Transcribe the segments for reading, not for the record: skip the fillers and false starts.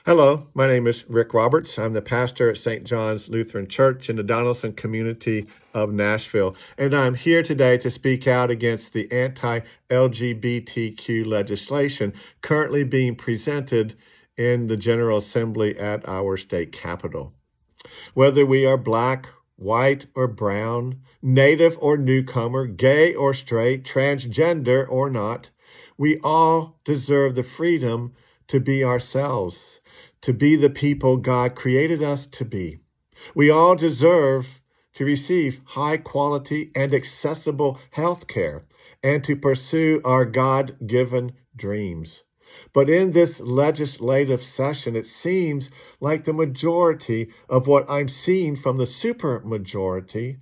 Hello, my name is Rick Roberts. I'm the pastor at St. John's Lutheran Church in the Donaldson community of Nashville. And I'm here today to speak out against the anti-LGBTQ legislation currently being presented in the General Assembly at our state capitol. Whether we are black, white or brown, native or newcomer, gay or straight, transgender or not, we all deserve the freedom to be ourselves, to be the people God created us to be. We all deserve to receive high quality and accessible health care and to pursue our God-given dreams. But in this legislative session, it seems like the majority of what I'm seeing from the supermajority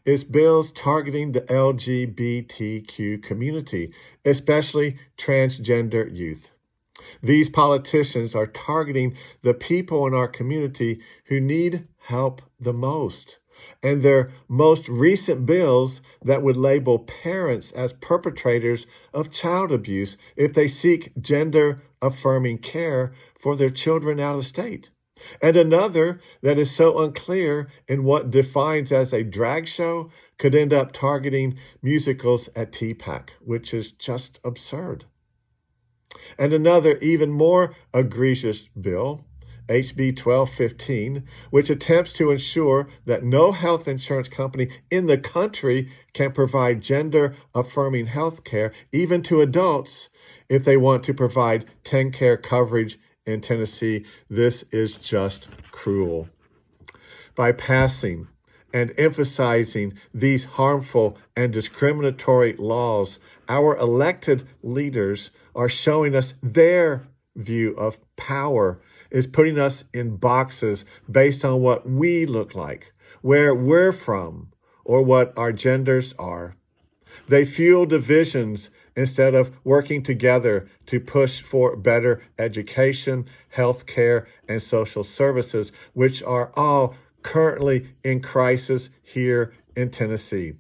is bills targeting the LGBTQ community, especially transgender youth. These politicians are targeting the people in our community who need help the most. And their most recent bills that would label parents as perpetrators of child abuse if they seek gender-affirming care for their children out of state. And another that is so unclear in what defines as a drag show could end up targeting musicals at TPAC, which is just absurd. And another even more egregious bill, HB 1215, which attempts to ensure that no health insurance company in the country can provide gender-affirming health care, even to adults, if they want to provide TennCare coverage in Tennessee. This is just cruel. By passing and emphasizing these harmful and discriminatory laws, our elected leaders are showing us their view of power is putting us in boxes based on what we look like, where we're from, or what our genders are. They fuel divisions instead of working together to push for better education, health care, and social services, which are all currently in crisis here in Tennessee.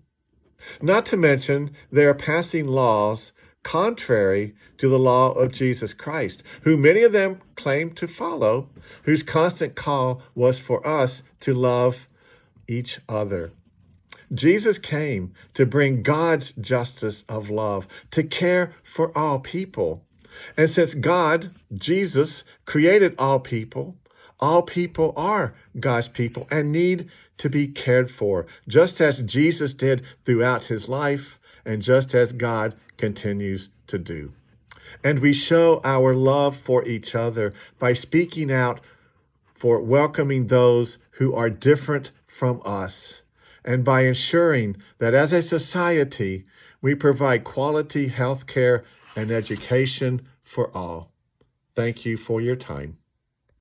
Not to mention, they are passing laws contrary to the law of Jesus Christ, who many of them claim to follow, whose constant call was for us to love each other. Jesus came to bring God's justice of love, to care for all people. And since God, Jesus, created all people are God's people and need to be cared for, just as Jesus did throughout his life and just as God continues to do. And we show our love for each other by speaking out for welcoming those who are different from us, and by ensuring that as a society, we provide quality health care and education for all. Thank you for your time.